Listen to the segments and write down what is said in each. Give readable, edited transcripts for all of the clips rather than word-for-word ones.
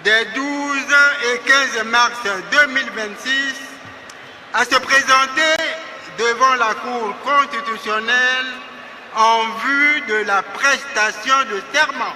des 12 et 15 mars 2026 à se présenter devant la Cour constitutionnelle en vue de la prestation de serment.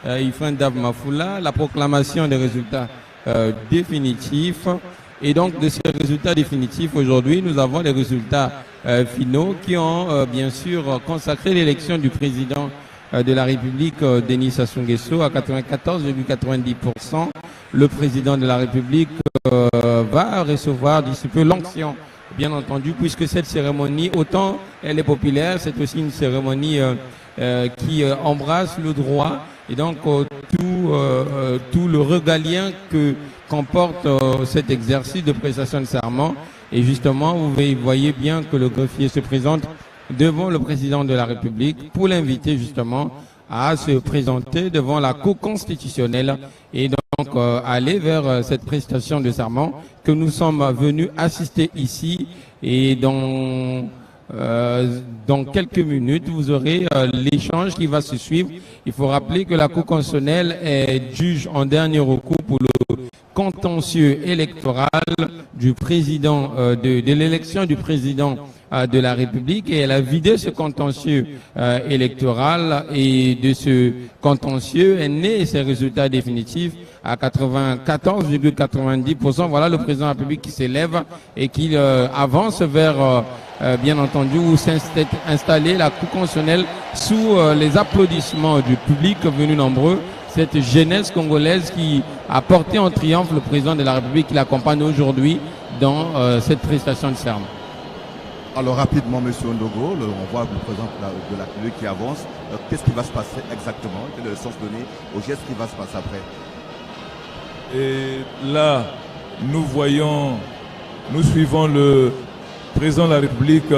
Ifan Dav Mafoula, la proclamation des résultats définitifs. Et donc, de ces résultats définitifs, aujourd'hui, nous avons les résultats finaux qui ont bien sûr consacré l'élection du président de la République, Denis Sassou Nguesso, à 94,90%. Le président de la République va recevoir d'ici peu l'onction, bien entendu, puisque cette cérémonie, autant elle est populaire, c'est aussi une cérémonie qui embrasse le droit et donc tout le régalien que comporte cet exercice de prestation de serment. Et justement, vous voyez bien que le greffier se présente devant le président de la République pour l'inviter justement à se présenter devant la Cour constitutionnelle et donc aller vers cette prestation de serment que nous sommes venus assister ici. Et dans quelques minutes, vous aurez l'échange qui va se suivre. Il faut rappeler que la Cour constitutionnelle est juge en dernier recours pour le contentieux électoral du président de l'élection du président de la République, et elle a vidé ce contentieux électoral, et de ce contentieux est né ses résultats définitifs à 94,90%. Voilà le président de la République qui s'élève et qui avance vers bien entendu où s'est installée la Cour constitutionnelle sous les applaudissements du public venu nombreux. Cette jeunesse congolaise qui a porté en triomphe le président de la République qui l'accompagne aujourd'hui dans cette prestation de serment. Alors rapidement, Monsieur Ndogo, on voit le président de la République qui avance. Qu'est-ce qui va se passer exactement? Quel est le sens donné au geste qui va se passer après? Et là, nous suivons le président de la République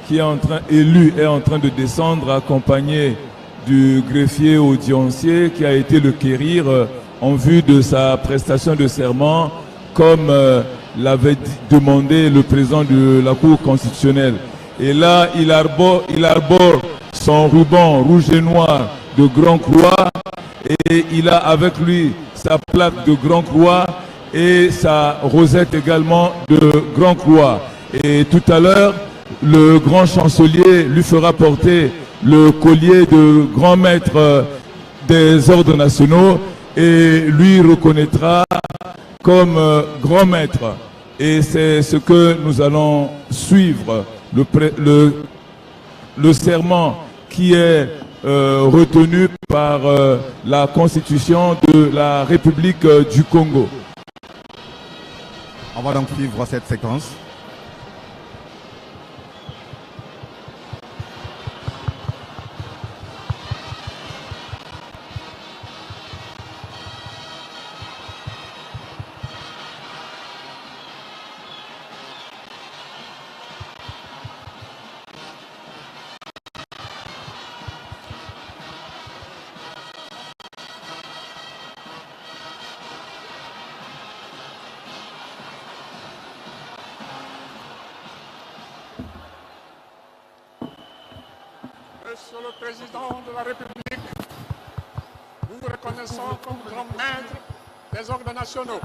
qui est élu en train de descendre, accompagné du greffier audiencier qui a été le quérir en vue de sa prestation de serment, comme l'avait demandé le président de la Cour constitutionnelle. Et là, il arbore son ruban rouge et noir de Grand Croix, et il a avec lui sa plaque de Grand Croix et sa rosette également de Grand Croix. Et tout à l'heure, le grand chancelier lui fera porter le collier de grand maître des ordres nationaux et lui reconnaîtra comme grand maître. Et c'est ce que nous allons suivre, le serment qui est retenu par la Constitution de la République du Congo. On va donc suivre cette séquence. Monsieur le Président de la République, nous vous reconnaissons comme grand maître des ordres nationaux.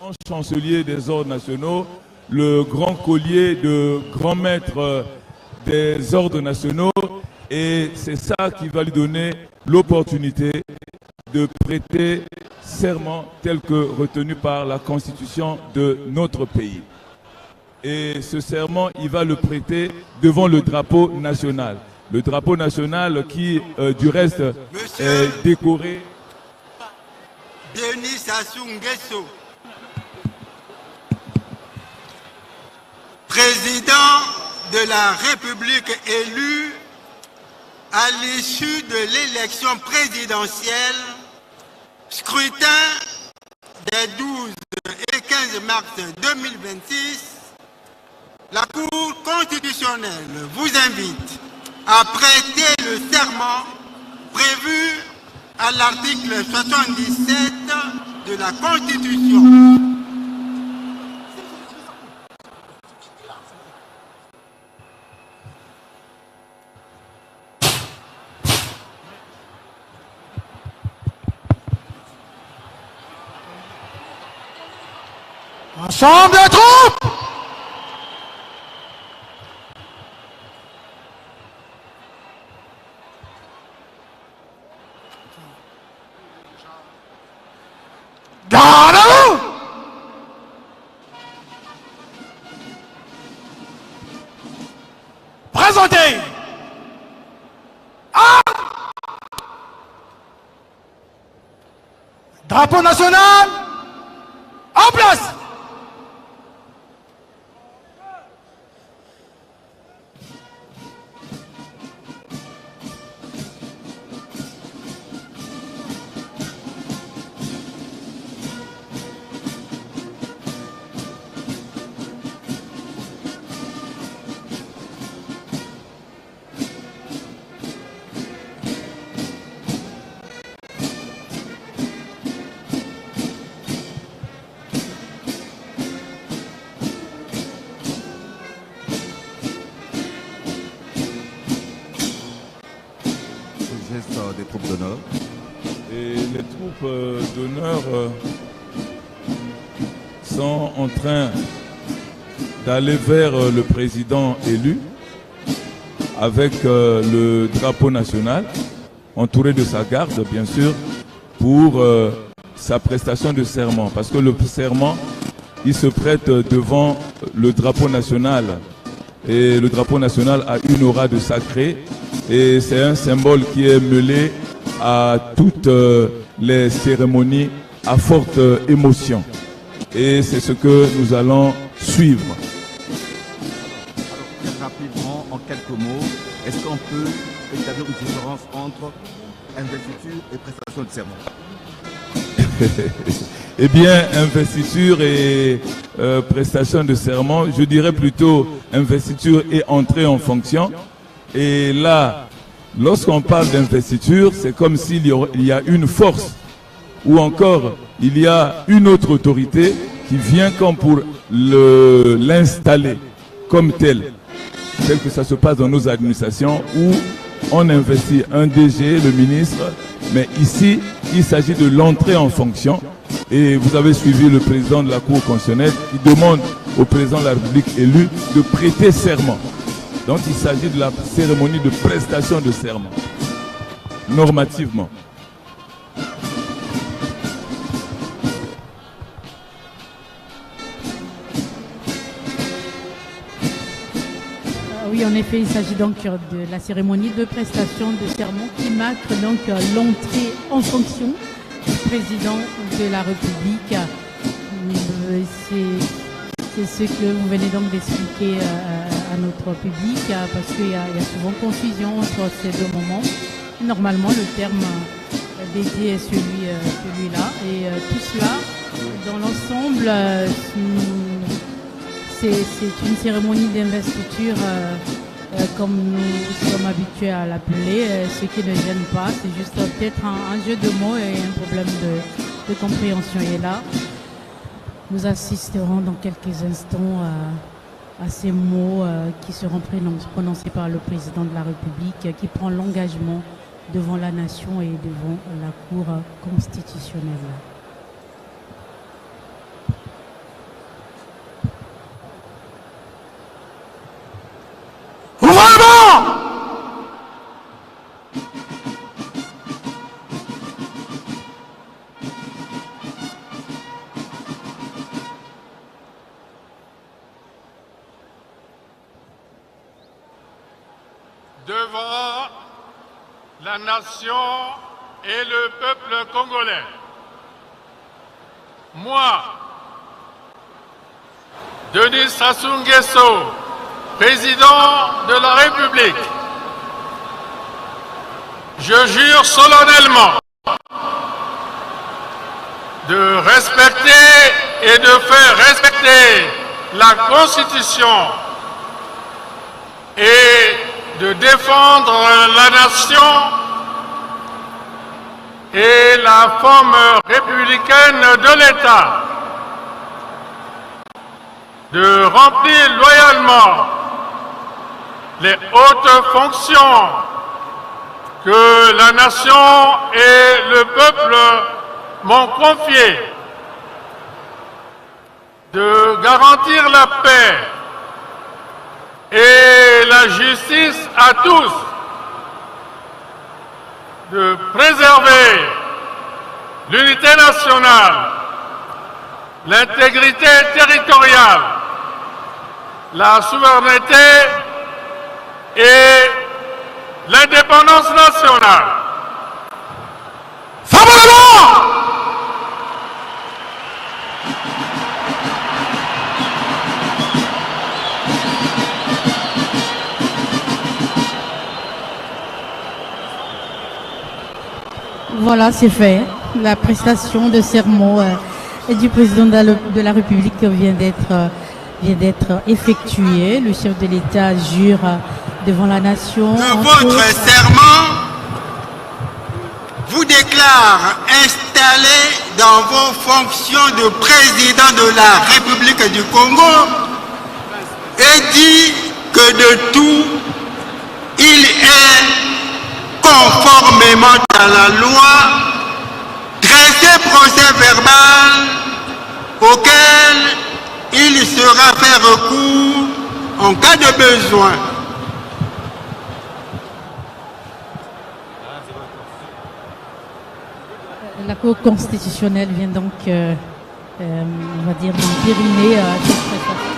grand chancelier des ordres nationaux, le grand collier de grand maître des ordres nationaux, et c'est ça qui va lui donner l'opportunité de prêter serment tel que retenu par la Constitution de notre pays. Et ce serment, il va le prêter devant le drapeau national. Le drapeau national qui, du reste, est décoré. Denis Sassou Nguesso, président de la République élu à l'issue de l'élection présidentielle, scrutin des 12 et 15 mars 2026, la Cour constitutionnelle vous invite à prêter le serment prévu à l'article 77 de la Constitution. Ensemble des troupes! Gardez-vous! Présentez! Drapeau national en place! Des troupes d'honneur. Et les troupes d'honneur sont en train d'aller vers le président élu avec le drapeau national, entouré de sa garde, bien sûr, pour sa prestation de serment. Parce que le serment, il se prête devant le drapeau national. Et le drapeau national a une aura de sacré. Et c'est un symbole qui est mêlé à toutes les cérémonies à forte émotion. Et c'est ce que nous allons suivre. Alors, très rapidement, en quelques mots, est-ce qu'on peut établir une différence entre investiture et prestation de serment? Eh bien, investiture et prestation de serment, je dirais plutôt investiture et entrée en fonction. Et là, lorsqu'on parle d'investiture, c'est comme s'il y a une force ou encore il y a une autre autorité qui vient comme pour l'installer comme tel que ça se passe dans nos administrations où on investit un DG, le ministre, mais ici, il s'agit de l'entrée en fonction. Et vous avez suivi le président de la Cour constitutionnelle qui demande au président de la République élu de prêter serment. Donc il s'agit de la cérémonie de prestation de serment, normativement. Oui, en effet, il s'agit donc de la cérémonie de prestation de serment qui marque donc l'entrée en fonction du président de la République. C'est ce que vous venez donc d'expliquer à notre public, parce qu'il y a souvent confusion entre ces deux moments. Normalement, le terme dédié est celui-là. Et tout cela, dans l'ensemble, c'est une cérémonie d'investiture comme nous sommes habitués à l'appeler, ce qui ne gêne pas. C'est juste peut-être un jeu de mots et un problème de compréhension. Et là, nous assisterons dans quelques instants à ces mots qui seront prononcés par le président de la République qui prend l'engagement devant la nation et devant la Cour constitutionnelle. défendre la nation et le peuple congolais. Moi, Denis Sassou Nguesso, président de la République, je jure solennellement de respecter et de faire respecter la Constitution et de défendre la nation et la forme républicaine de l'État, de remplir loyalement les hautes fonctions que la nation et le peuple m'ont confiées, de garantir la paix et la justice à tous, de préserver l'unité nationale, l'intégrité territoriale, la souveraineté et l'indépendance nationale. Favorablement. Voilà, c'est fait. La prestation de serment du président de la République vient d'être effectuée. Le chef de l'État jure devant la nation. De votre serment, vous déclare installé dans vos fonctions de président de la République du Congo et dit que de tout, il est conformément à la loi, dressé procès verbal auquel il sera fait recours en cas de besoin. La Cour constitutionnelle vient donc, on va dire, entériner cette prestation.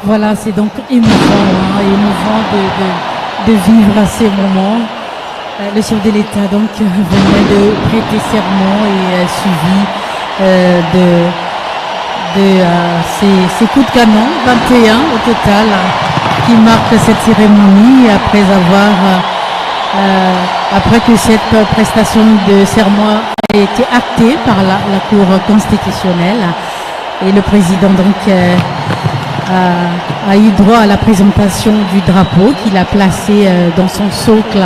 Voilà, c'est donc émouvant, émouvant de vivre ces moments. Le chef de l'État donc venait de prêter serment et suivi de ces coups de canon, 21 au total, qui marquent cette cérémonie après que cette prestation de serment a été actée par la Cour constitutionnelle. Et le président donc a eu droit à la présentation du drapeau qu'il a placé dans son socle.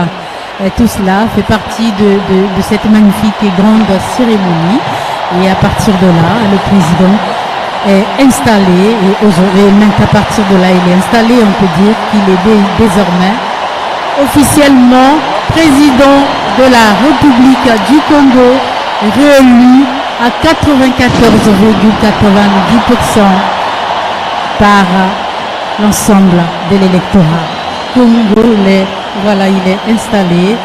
Tout cela fait partie de cette magnifique et grande cérémonie. Et à partir de là, le président est installé. Et aujourd'hui, même qu'à partir de là, il est installé, on peut dire qu'il est désormais officiellement président de la République du Congo, réélu à 94,90%. par l'ensemble de l'électorat. Congo, voilà, il est installé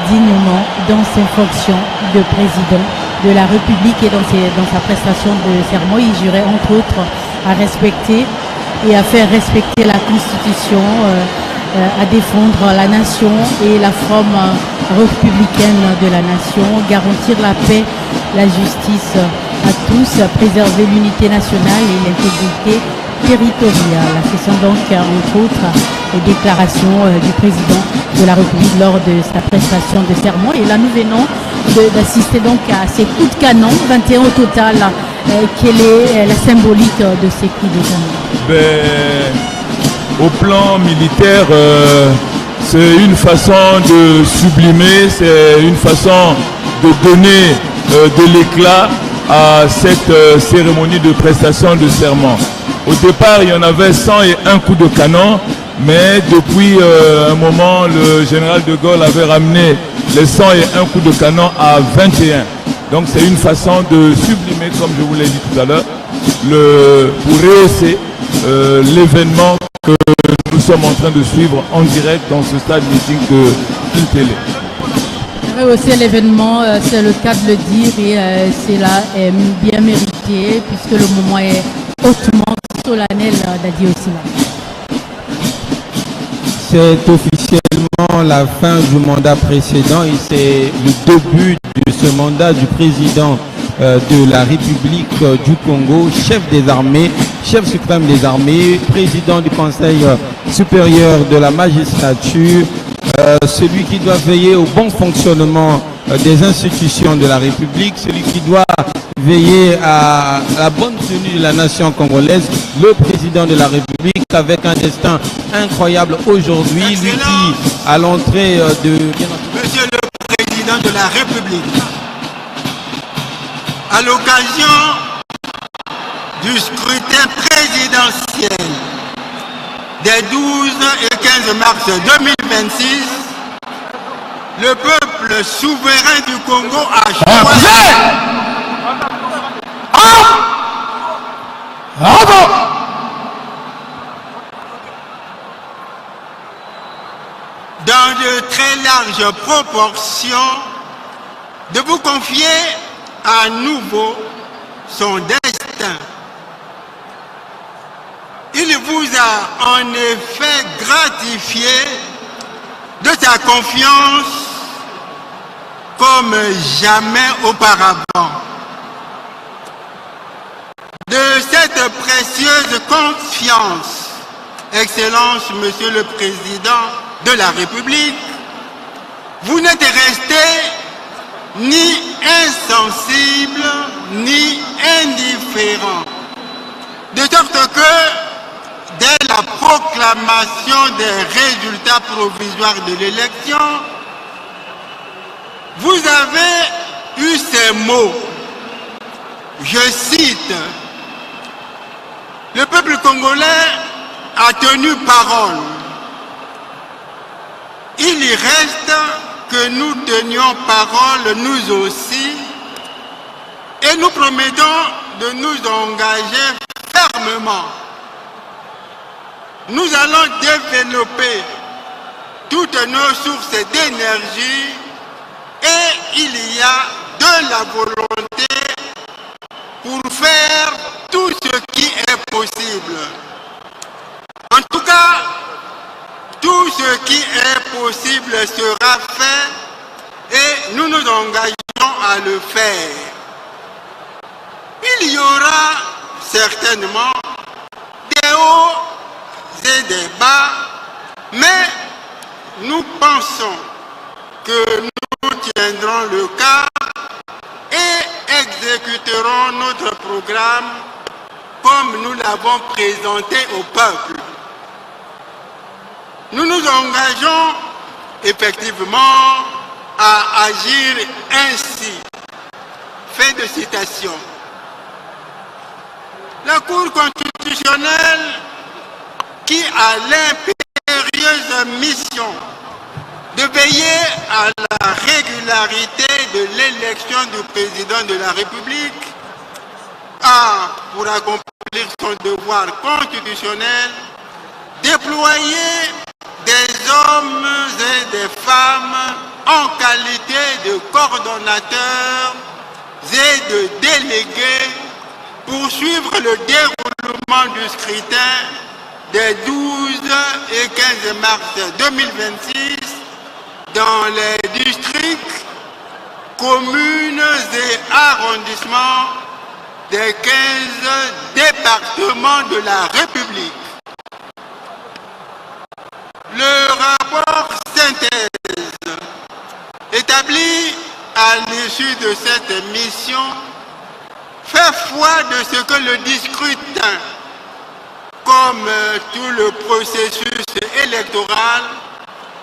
dignement dans ses fonctions de président de la République et dans sa prestation de serment. Il jurait entre autres à respecter et à faire respecter la Constitution, à défendre la nation et la forme républicaine de la nation, garantir la paix, la justice à tous, préserver l'unité nationale et l'intégrité territoriale. Ce sont donc entre autres les déclarations du président de la République lors de sa prestation de serment. Et là nous venons d'assister donc à ces coups de canon, 21 au total. Quelle est la symbolique de ces coups de canon? Au plan militaire, c'est une façon de sublimer, c'est une façon de donner de l'éclat à cette cérémonie de prestation de serment. Au départ, il y en avait 101 coups de canon, mais depuis un moment, le général de Gaulle avait ramené les 101 coups de canon à 21. Donc c'est une façon de sublimer, comme je vous l'ai dit tout à l'heure, pour rehausser l'événement que nous sommes en train de suivre en direct dans ce stade meeting de télé. Rehausser l'événement, c'est le cas de le dire, et c'est là bien mérité puisque le moment est hautement solennel d'Adi Ossila. C'est officiellement la fin du mandat précédent et c'est le début de ce mandat du président de la République du Congo, chef des armées, chef suprême des armées, président du Conseil supérieur de la magistrature, celui qui doit veiller au bon fonctionnement des institutions de la République, celui qui doit veiller à la bonne tenue de la nation congolaise, le président de la République avec un destin incroyable aujourd'hui, lui qui, à l'entrée de... Monsieur le Président de la République, à l'occasion du scrutin présidentiel des 12 et 15 mars 2026, le peuple souverain du Congo a choisi... dans de très larges proportions, de vous confier à nouveau son destin. Il vous a en effet gratifié de sa confiance comme jamais auparavant. De cette précieuse confiance, Excellence, Monsieur le Président de la République, vous n'êtes resté ni insensible ni indifférent, de sorte que dès la proclamation des résultats provisoires de l'élection, vous avez eu ces mots, je cite: le peuple congolais a tenu parole. Il y reste que nous tenions parole nous aussi et nous promettons de nous engager fermement. Nous allons développer toutes nos sources d'énergie et il y a de la volonté pour faire tout ce qui est possible. En tout cas, tout ce qui est possible sera fait et nous nous engageons à le faire. Il y aura certainement des hauts et des bas, mais nous pensons que nous tiendrons le cap et exécuterons notre programme comme nous l'avons présenté au peuple. Nous nous engageons effectivement à agir ainsi. Fin de citation. La Cour constitutionnelle, qui a l'impérieuse mission de veiller à la régularité de l'élection du président de la République, a pour accomplir d'accomplir son devoir constitutionnel, déployer des hommes et des femmes en qualité de coordonnateurs et de délégués pour suivre le déroulement du scrutin des 12 et 15 mars 2026 dans les districts, communes et arrondissements des 15 départements de la République. Le rapport synthèse établi à l'issue de cette mission fait foi de ce que le scrutin, comme tout le processus électoral,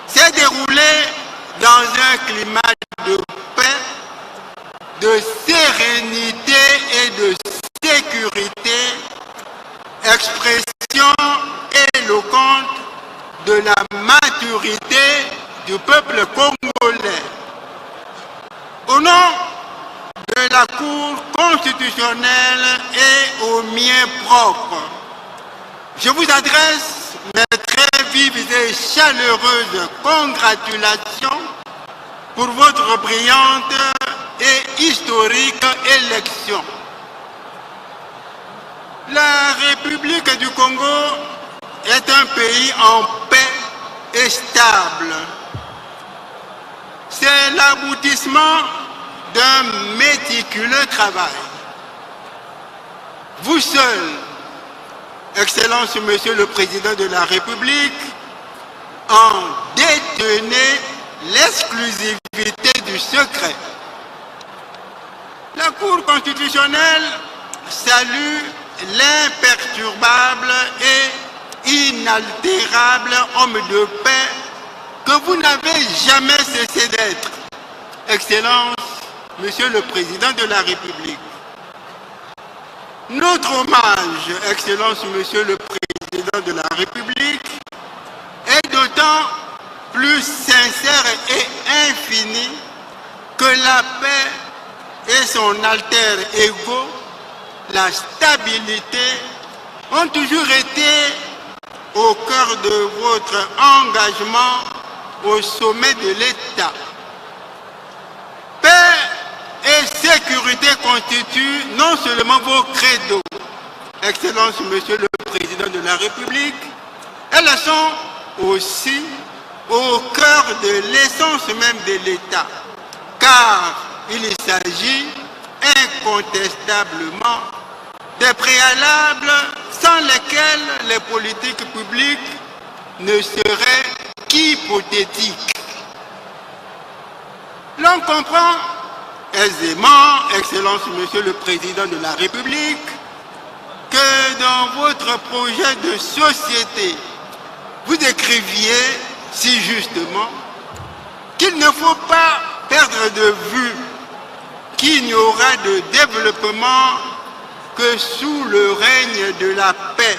s'est déroulé dans un climat de paix, de sérénité et de sécurité, expression éloquente de la maturité du peuple congolais. Au nom de la Cour constitutionnelle et aux miens propres, je vous adresse mes très vives et chaleureuses congratulations pour votre brillante et historique élection. La République du Congo est un pays en paix et stable. C'est l'aboutissement d'un méticuleux travail. Vous seul, Excellence Monsieur le Président de la République, en détenez l'exclusivité du secret. La Cour constitutionnelle salue l'imperturbable et inaltérable homme de paix que vous n'avez jamais cessé d'être, Excellence, Monsieur le Président de la République. Notre hommage, Excellence, Monsieur le Président de la République, est d'autant plus sincère et infini que la paix et son alter ego, la stabilité, ont toujours été au cœur de votre engagement au sommet de l'État. Paix et sécurité constituent non seulement vos credos, Excellence Monsieur le Président de la République, elles sont aussi au cœur de l'essence même de l'État, car il s'agit incontestablement des préalables sans lesquels les politiques publiques ne seraient qu'hypothétiques. L'on comprend aisément, Excellence Monsieur le Président de la République, que dans votre projet de société, vous écriviez si justement qu'il ne faut pas perdre de vue qu'il n'y aura de développement que sous le règne de la paix,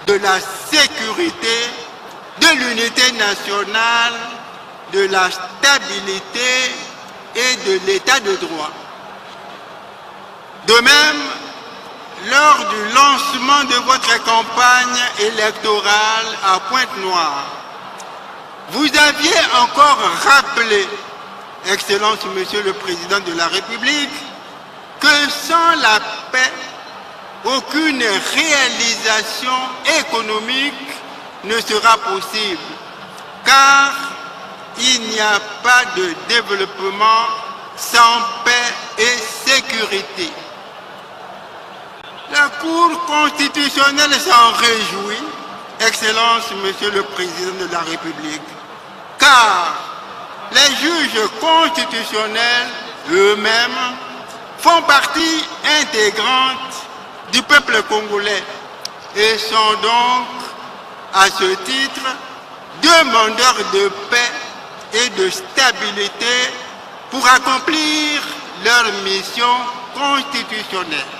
de la sécurité, de l'unité nationale, de la stabilité et de l'état de droit. De même, lors du lancement de votre campagne électorale à Pointe-Noire, vous aviez encore rappelé, Excellence Monsieur le Président de la République, que sans la paix, aucune réalisation économique ne sera possible, car il n'y a pas de développement sans paix et sécurité. La Cour constitutionnelle s'en réjouit, Excellence Monsieur le Président de la République, car les juges constitutionnels eux-mêmes font partie intégrante du peuple congolais et sont donc, à ce titre, demandeurs de paix et de stabilité pour accomplir leur mission constitutionnelle.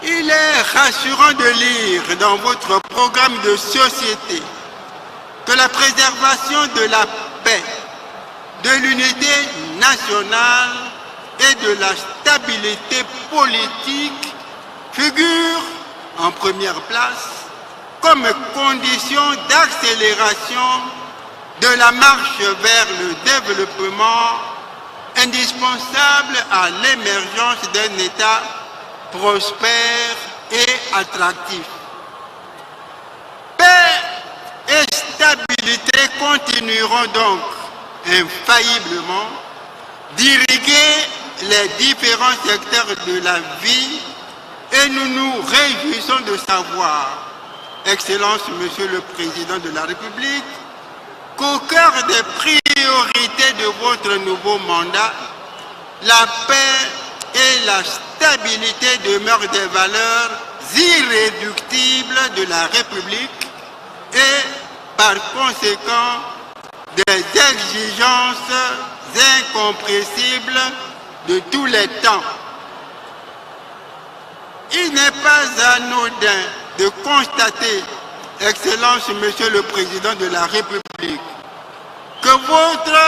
Il est rassurant de lire dans votre programme de société que la préservation de la paix, de l'unité nationale et de la stabilité politique figure en première place comme condition d'accélération de la marche vers le développement indispensable à l'émergence d'un État prospère et attractif. Paix et stabilité continueront donc infailliblement d'irriguer les différents secteurs de la vie et nous nous réjouissons de savoir, Excellence Monsieur le Président de la République, qu'au cœur des priorités de votre nouveau mandat, la paix et la stabilité demeurent des valeurs irréductibles de la République et par conséquent des exigences incompressibles de tous les temps. Il n'est pas anodin de constater, Excellence Monsieur le Président de la République, que votre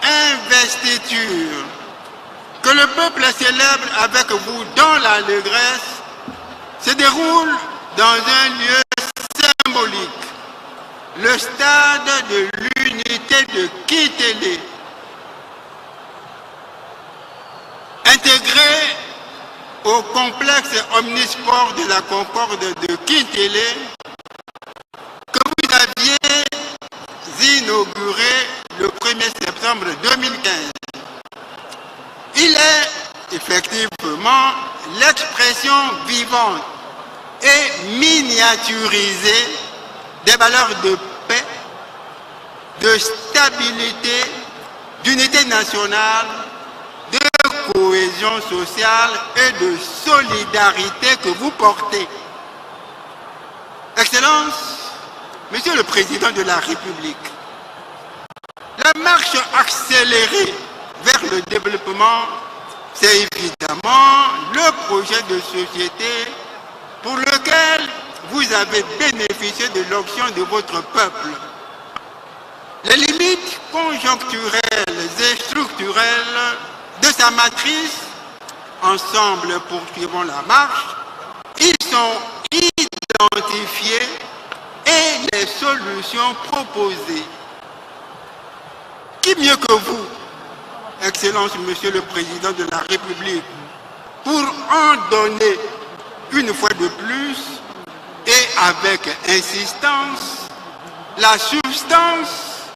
investiture, que le peuple célèbre avec vous dans l'allégresse, se déroule dans un lieu symbolique, le stade de l'unité de Kitélé, intégré au complexe omnisport de la Concorde de Kitélé, que vous aviez inauguré le 1er septembre 2015. Il est effectivement l'expression vivante et miniaturisée des valeurs de paix, de stabilité, d'unité nationale, de cohésion sociale et de solidarité que vous portez. Excellence, Monsieur le Président de la République, la marche accélérée vers le développement, c'est évidemment le projet de société pour lequel vous avez bénéficié de l'option de votre peuple. Les limites conjoncturelles et structurelles de sa matrice, ensemble poursuivons la marche, ils sont identifiés et les solutions proposées. Qui mieux que vous, Excellence Monsieur le Président de la République, pour en donner une fois de plus et avec insistance la substance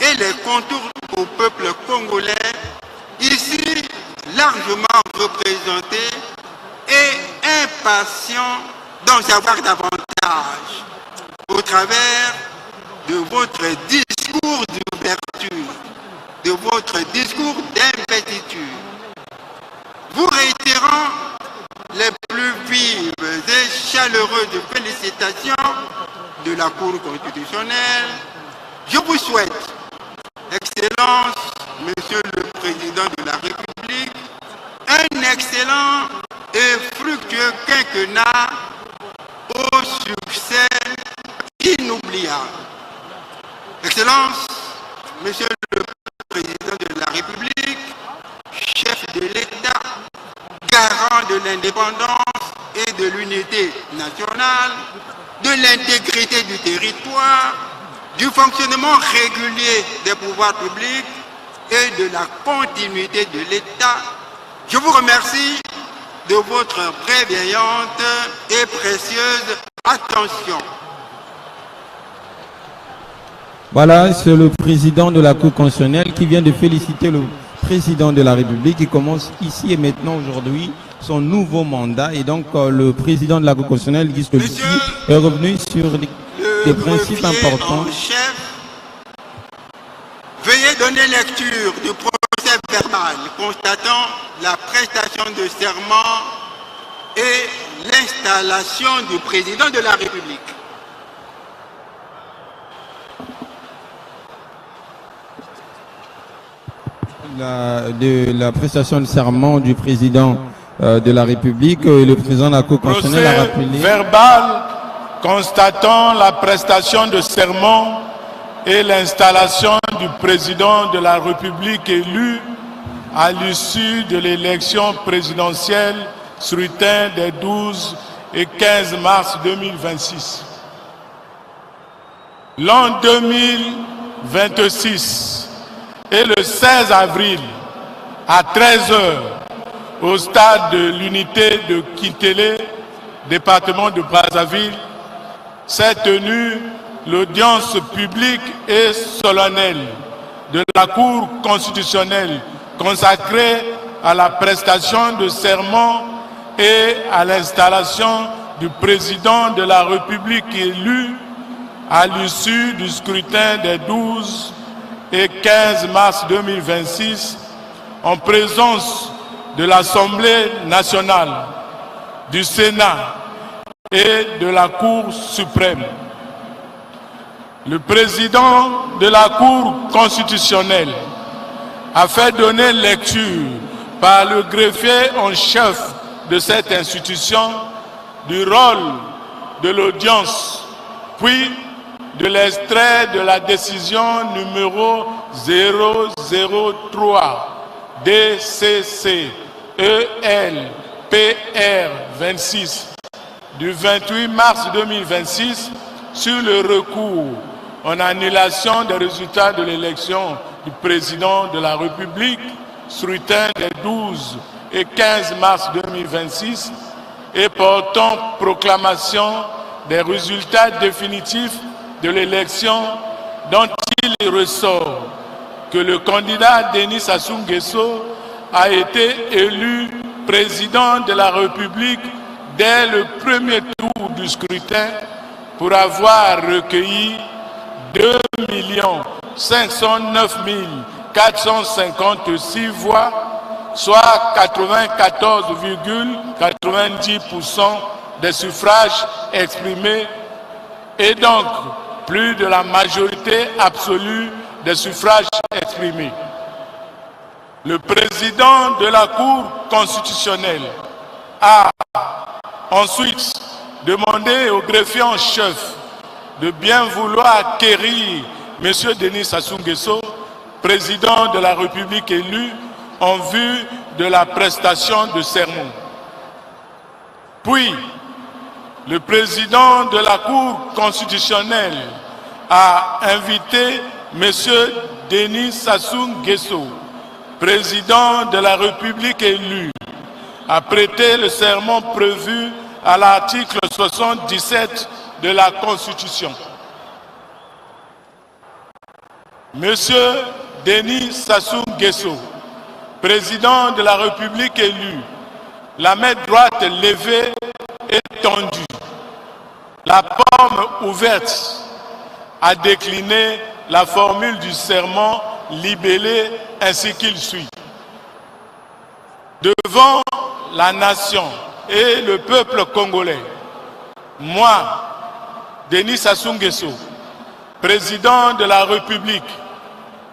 et les contours au peuple congolais, ici largement représenté et impatient d'en savoir davantage au travers de votre discours d'ouverture, de votre discours d'investiture, vous réitérant les plus vives et chaleureuses félicitations de la Cour constitutionnelle. Je vous souhaite, Excellence, Monsieur le Président de la République, un excellent et fructueux quinquennat au succès inoubliable. Excellence, Monsieur le Président de la République, chef de l'État, garant de l'indépendance et de l'unité nationale, de l'intégrité du territoire, du fonctionnement régulier des pouvoirs publics et de la continuité de l'État, je vous remercie de votre préveillante et précieuse attention. Voilà, c'est le président de la Cour constitutionnelle qui vient de féliciter le président de la République qui commence ici et maintenant aujourd'hui son nouveau mandat. Et donc le président de la Cour constitutionnelle, Guy Stolicy, est revenu sur des principes importants. Chef, veuillez donner lecture du procès verbal constatant la prestation de serment et l'installation du président de la République. De la prestation de serment du président de la République, le président de la Cour constitutionnelle a rappelé. Verbal constatant la prestation de serment et l'installation du président de la République élu à l'issue de l'élection présidentielle scrutin des 12 et 15 mars 2026. L'an 2026 et le 16 avril à 13 h au stade de l'unité de Kintélé, département de Brazzaville, s'est tenue l'audience publique et solennelle de la Cour constitutionnelle consacrée à la prestation de serment et à l'installation du président de la République élu à l'issue du scrutin des 12 et 15 mars 2026 en présence de l'Assemblée nationale, du Sénat et de la Cour suprême. Le président de la Cour constitutionnelle a fait donner lecture par le greffier en chef de cette institution du rôle de l'audience, puis de l'extrait de la décision numéro 003 DCC EL-PR 26 du 28 mars 2026 sur le recours en annulation des résultats de l'élection du président de la République, scrutin des 12 et 15 mars 2026 et portant proclamation des résultats définitifs de l'élection dont il ressort que le candidat Denis Sassou Nguesso a été élu président de la République dès le premier tour du scrutin pour avoir recueilli 2 509 456 voix, soit 94,90% des suffrages exprimés et donc plus de la majorité absolue des suffrages exprimés. Le président de la Cour constitutionnelle a ensuite demandé au greffier en chef de bien vouloir acquérir M. Denis Sassou Nguesso, président de la République élu, en vue de la prestation de serment. Puis, le président de la Cour constitutionnelle a invité M. Denis Sassou Nguesso, président de la République élu, à prêter le serment prévu à l'article 77 de la Constitution. M. Denis Sassou Nguesso, président de la République élu, la main droite levée et tendue, la paume ouverte, a décliné la formule du serment libellé ainsi qu'il suit. Devant la nation et le peuple congolais, moi, Denis Sassou Nguesso, président de la République,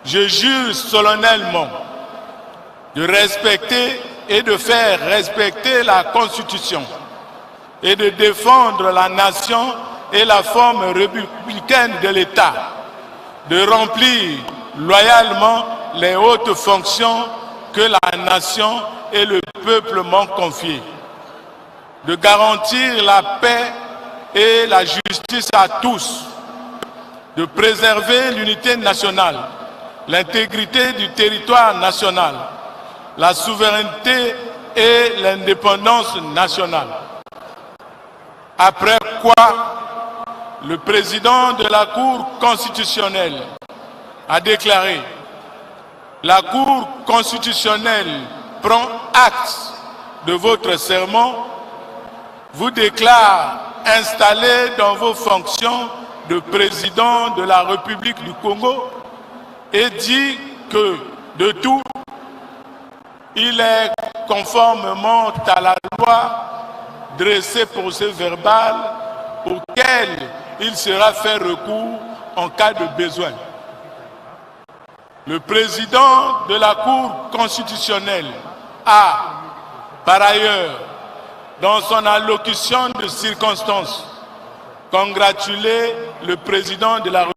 je jure solennellement de respecter et de faire respecter la Constitution et de défendre la nation et la forme républicaine de l'État, de remplir loyalement les hautes fonctions que la nation et le peuple m'ont confiées, de garantir la paix et la justice à tous, de préserver l'unité nationale, l'intégrité du territoire national, la souveraineté et l'indépendance nationale. Après quoi, le président de la Cour constitutionnelle a déclaré: la Cour constitutionnelle prend acte de votre serment, vous déclare installé dans vos fonctions de président de la République du Congo et dit que, de tout, il est conformément à la loi dressé procès verbal auquel il sera fait recours en cas de besoin. Le président de la Cour constitutionnelle a, par ailleurs, dans son allocution de circonstance, congratulé le président de la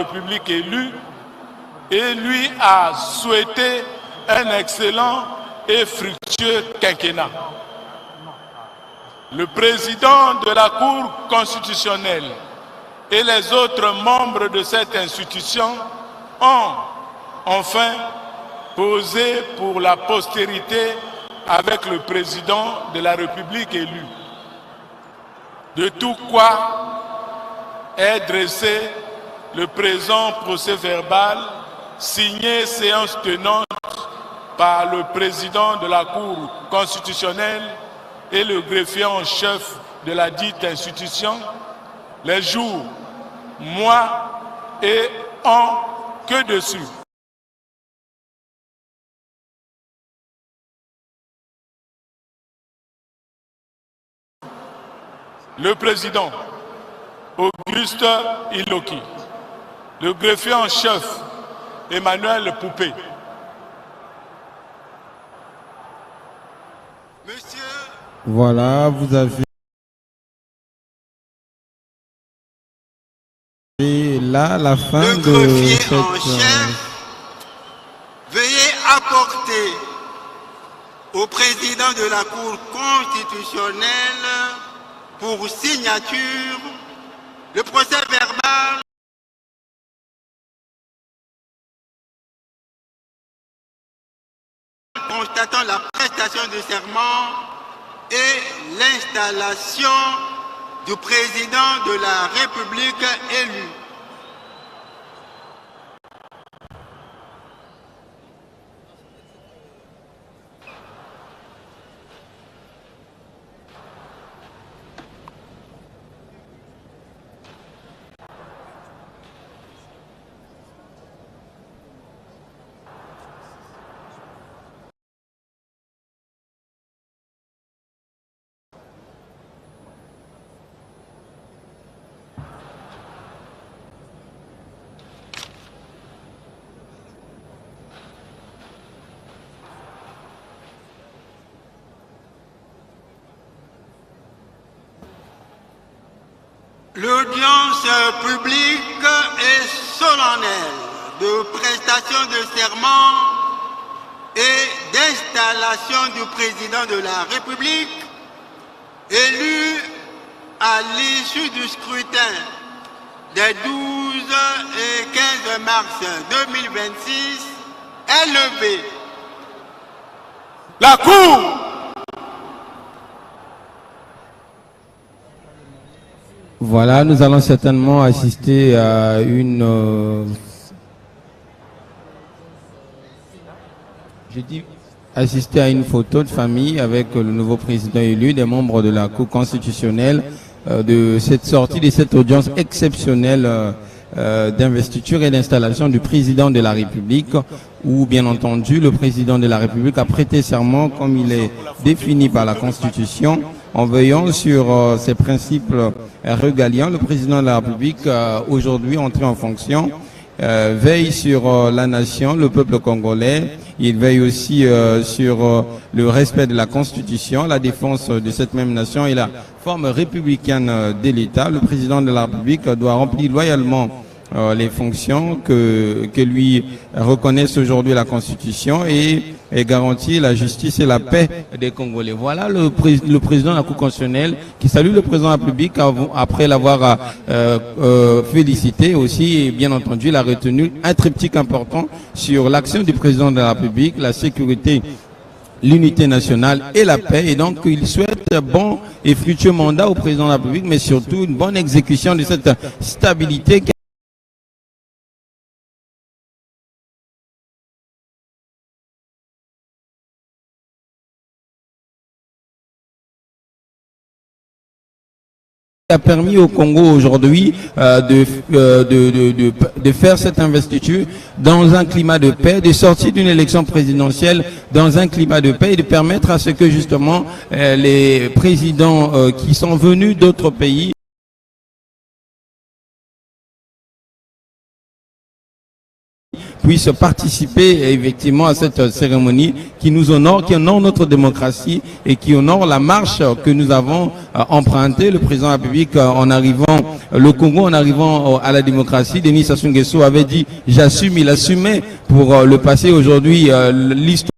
République élu et lui a souhaité un excellent et fructueux quinquennat. Le président de la Cour constitutionnelle et les autres membres de cette institution ont enfin posé pour la postérité avec le président de la République élu. De tout quoi est dressé le présent procès-verbal signé séance tenante par le président de la Cour constitutionnelle et le greffier en chef de la dite institution, les jours, mois et ans que dessus. Le président Auguste Iloki, le greffier en chef Emmanuel Poupé. Monsieur, Voilà, vous avez là la fin le de greffier cette... en chef, veuillez apporter au président de la Cour constitutionnelle pour signature le procès verbal constatant la prestation de serment et l'installation du président de la République élu. L'audience publique et solennelle de prestation de serment et d'installation du président de la République élu à l'issue du scrutin des 12 et 15 mars 2026 est levée. La Cour Voilà, nous allons certainement assister à une... assister à une photo de famille avec le nouveau président élu, des membres de la Cour constitutionnelle, de cette sortie, de cette audience exceptionnelle d'investiture et d'installation du président de la République, où bien entendu le président de la République a prêté serment comme il est défini par la Constitution, en veillant sur ces principes régaliens. Le président de la République, aujourd'hui entré en fonction, veille sur la nation, le peuple congolais. Il veille aussi sur le respect de la Constitution, la défense de cette même nation et la forme républicaine de l'État. Le président de la République doit remplir loyalement les fonctions que lui reconnaissent aujourd'hui la Constitution et garantir la justice et la paix des Congolais. Voilà le président de la Cour constitutionnelle qui salue le président de la République après l'avoir félicité aussi, et bien entendu il a retenu un triptyque important sur l'action du président de la République, la sécurité, l'unité nationale et la paix. Et donc il souhaite bon et fructueux mandat au président de la République, mais surtout une bonne exécution de cette stabilité qui a permis au Congo aujourd'hui de faire cette investiture dans un climat de paix, de sortir d'une élection présidentielle dans un climat de paix et de permettre à ce que justement les présidents qui sont venus d'autres pays puissent participer effectivement à cette cérémonie qui nous honore, qui honore notre démocratie et qui honore la marche que nous avons empruntée, le président de la République en arrivant, le Congo en arrivant à la démocratie. Denis Sassou Nguesso avait dit « j'assume », il assumait pour le passé. Aujourd'hui, l'histoire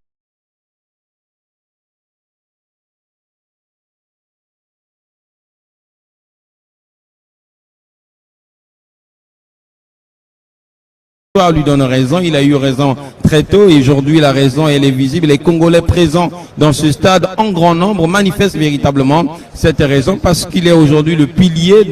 lui donne raison, il a eu raison très tôt et aujourd'hui la raison elle est visible. Les Congolais présents dans ce stade en grand nombre manifestent véritablement cette raison parce qu'il est aujourd'hui le pilier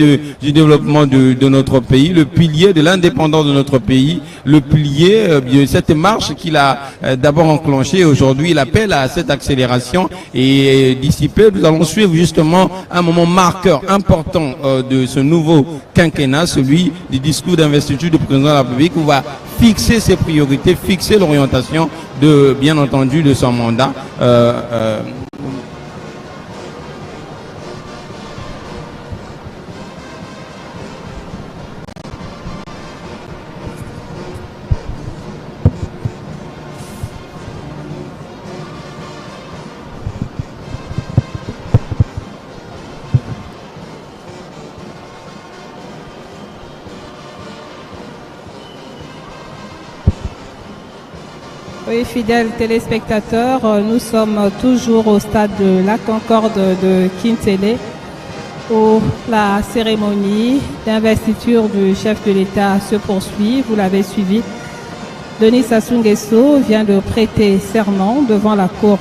du développement de notre pays, le pilier de l'indépendance de notre pays, le pilier de cette marche qu'il a d'abord enclenchée. Aujourd'hui il appelle à cette accélération et d'ici peu nous allons suivre justement un moment marqueur important de ce nouveau quinquennat, celui du discours d'investiture du président de la République, où va fixer ses priorités, fixer l'orientation de, bien entendu, de son mandat. Oui, fidèles téléspectateurs, nous sommes toujours au stade de la Concorde de Kintélé où la cérémonie d'investiture du chef de l'État se poursuit. Vous l'avez suivi. Denis Sassou Nguesso vient de prêter serment devant la Cour